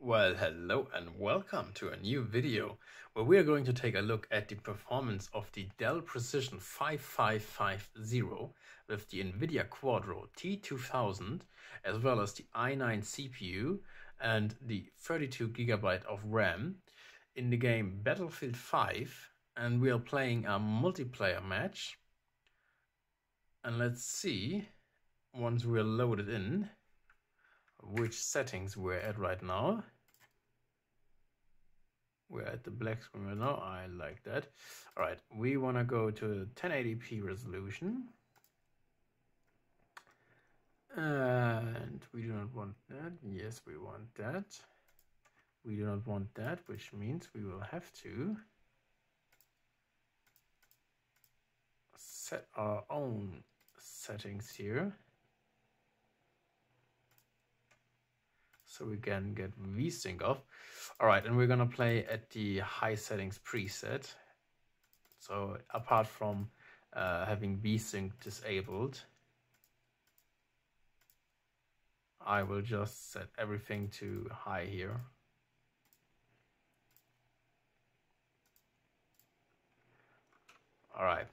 Well, hello and welcome to a new video where we are going to take a look at the performance of the Dell Precision 5550 with the Nvidia Quadro T2000 as well as the i9 CPU and the 32GB of RAM in the game Battlefield 5, and we are playing a multiplayer match. And let's see, once we're loaded in, which settings we're at right now. We're at the black screen right now. I like that. All right, we want to go to 1080p resolution. And we do not want that. Yes, we want that. We do not want that, which means we will have to set our own settings here, so we can get VSync off. All right, and we're gonna play at the high settings preset. So apart from having VSync disabled, I will just set everything to high here. All right.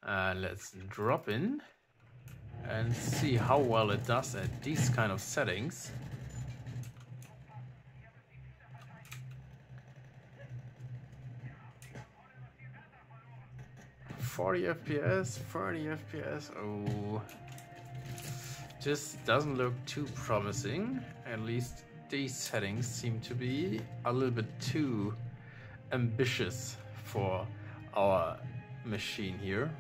Let's drop in and see how well it does at these kind of settings. "40 FPS, 30 FPS, oh, this doesn't look too promising. At least these settings seem to be a little bit too ambitious for our machine here.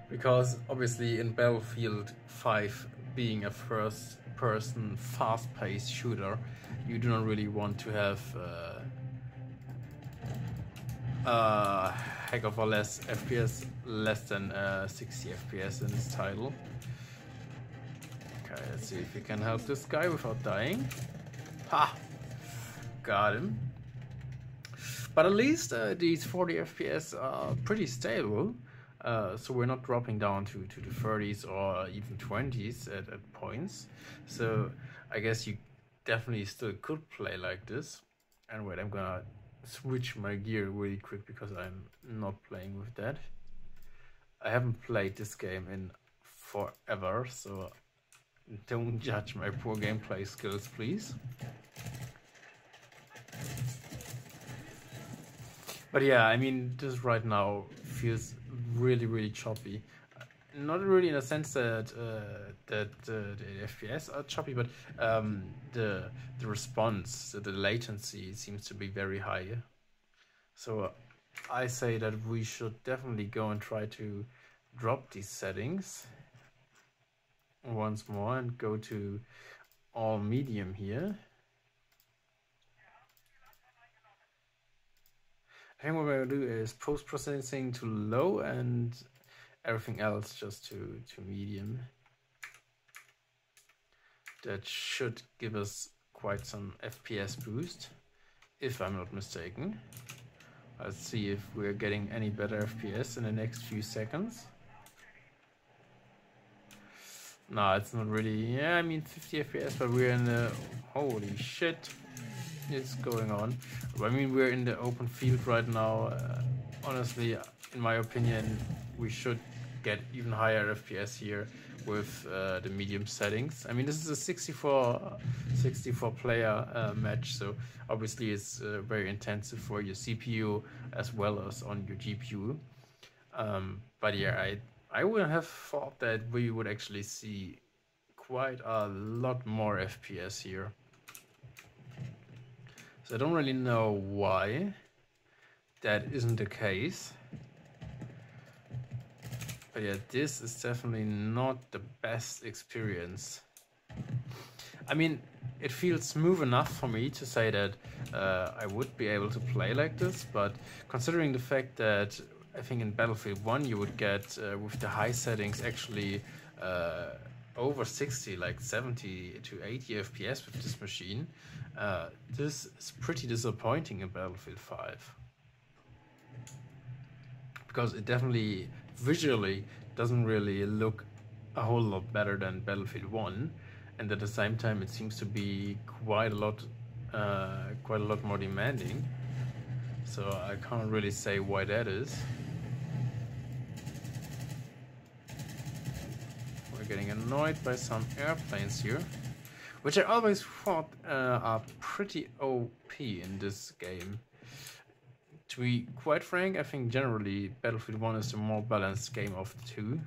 Because obviously in Battlefield 5, being a first-person fast-paced shooter, you do not really want to have a heck of a less FPS, less than 60 FPS in this title. Okay, let's see if we can help this guy without dying. Ha! Got him. But at least these 40 FPS are pretty stable. So we're not dropping down to the 30s or even 20s at points. So I guess you definitely still could play like this. And wait, I'm gonna switch my gear really quick because I'm not playing with that. I haven't played this game in forever, so don't judge my poor gameplay skills, please. But yeah, I mean, this right now feels really choppy. Not really in a sense that the FPS are choppy, but the response, the latency seems to be very high. So I say that we should definitely go and try to drop these settings once more and go to all medium here. I think what we're gonna do is post-processing to low and everything else just to medium. That should give us quite some FPS boost, if I'm not mistaken. Let's see if we're getting any better FPS in the next few seconds. No, it's not really. Yeah, I mean 50 FPS, but we're in the... Holy shit is going on. I mean, we're in the open field right now. Honestly, in my opinion, we should get even higher FPS here with the medium settings. I mean, this is a 64 player match, so obviously it's very intensive for your CPU as well as on your GPU. But yeah, I would have thought that we would actually see quite a lot more FPS here. So I don't really know why that isn't the case. But yeah, this is definitely not the best experience. I mean, it feels smooth enough for me to say that I would be able to play like this, but considering the fact that I think in Battlefield 1 you would get, with the high settings, actually over 60, like 70 to 80 FPS with this machine, this is pretty disappointing in Battlefield 5. Because it definitely visually doesn't really look a whole lot better than Battlefield 1, and at the same time it seems to be quite a lot more demanding. So I can't really say why that is. We're getting annoyed by some airplanes here, which I always thought are pretty OP in this game. To be quite frank, I think generally Battlefield 1 is the more balanced game of the two,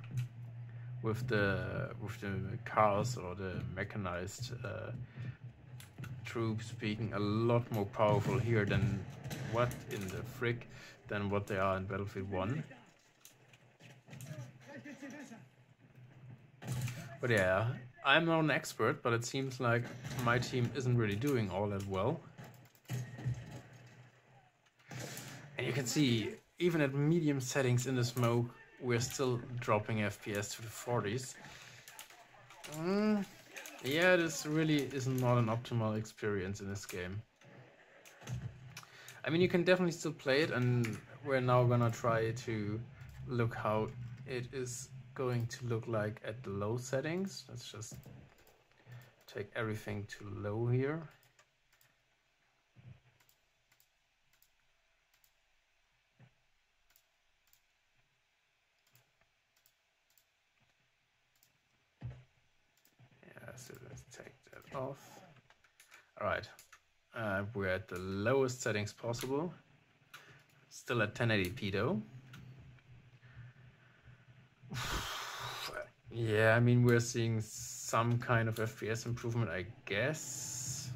with the cars or the mechanized troops being a lot more powerful here than what in the frick than what they are in Battlefield 1. But yeah, I'm not an expert, but it seems like my team isn't really doing all that well. And you can see, even at medium settings in the smoke, we're still dropping FPS to the 40s. Yeah, this really is not an optimal experience in this game. I mean, you can definitely still play it, and we're now gonna try to look how it is going to look like at the low settings. Let's just take everything to low here. So let's take that off. All right, we're at the lowest settings possible. Still at 1080p though. Yeah, I mean, we're seeing some kind of FPS improvement, I guess.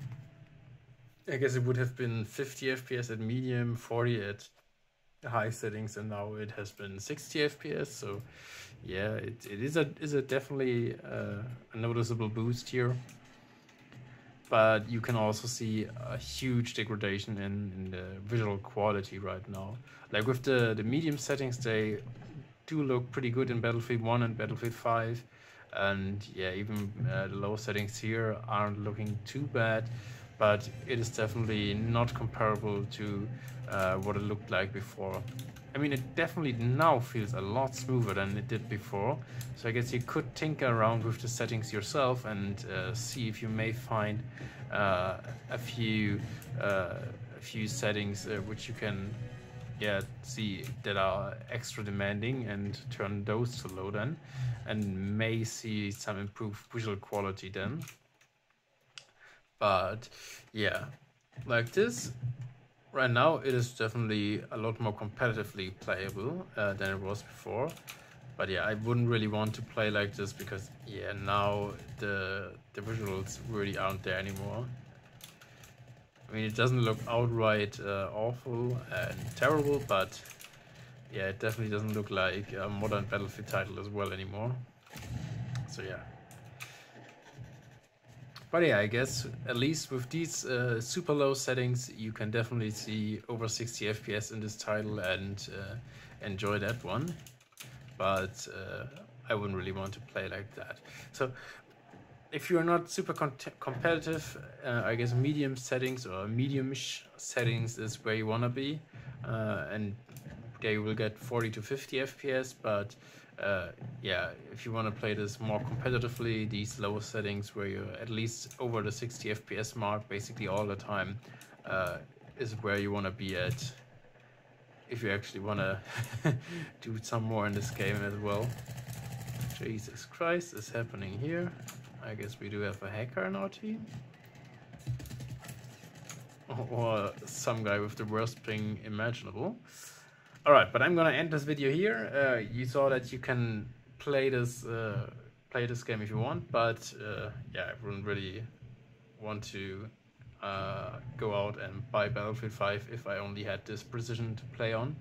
I guess it would have been 50 FPS at medium, 40 at high settings, and now it has been 60 FPS. So yeah, it is a definitely a noticeable boost here. But you can also see a huge degradation in the visual quality right now. Like with the medium settings, they do look pretty good in Battlefield 1 and Battlefield 5. And yeah, even the low settings here aren't looking too bad. But it is definitely not comparable to what it looked like before. I mean, it definitely now feels a lot smoother than it did before. So I guess you could tinker around with the settings yourself and see if you may find a few settings which you can see that are extra demanding, and turn those to low then, and may see some improved visual quality then. But yeah, like this. Right now, it is definitely a lot more competitively playable than it was before. But yeah, I wouldn't really want to play like this because yeah, now the visuals really aren't there anymore. I mean, it doesn't look outright awful and terrible, but yeah, it definitely doesn't look like a modern Battlefield title as well anymore. So yeah. But yeah, I guess at least with these super low settings, you can definitely see over 60 FPS in this title and enjoy that one. But I wouldn't really want to play like that. So if you're not super competitive, I guess medium settings or medium-ish settings is where you want to be. And there you will get 40 to 50 FPS, but yeah, if you want to play this more competitively, these lower settings where you're at least over the 60 FPS mark basically all the time is where you want to be at if you actually want to do some more in this game as well. Jesus Christ is happening here. I guess we do have a hacker in our team. Or some guy with the worst ping imaginable. Alright, but I'm gonna end this video here. You saw that you can play this game if you want, but yeah, I wouldn't really want to go out and buy Battlefield 5 if I only had this Precision to play on.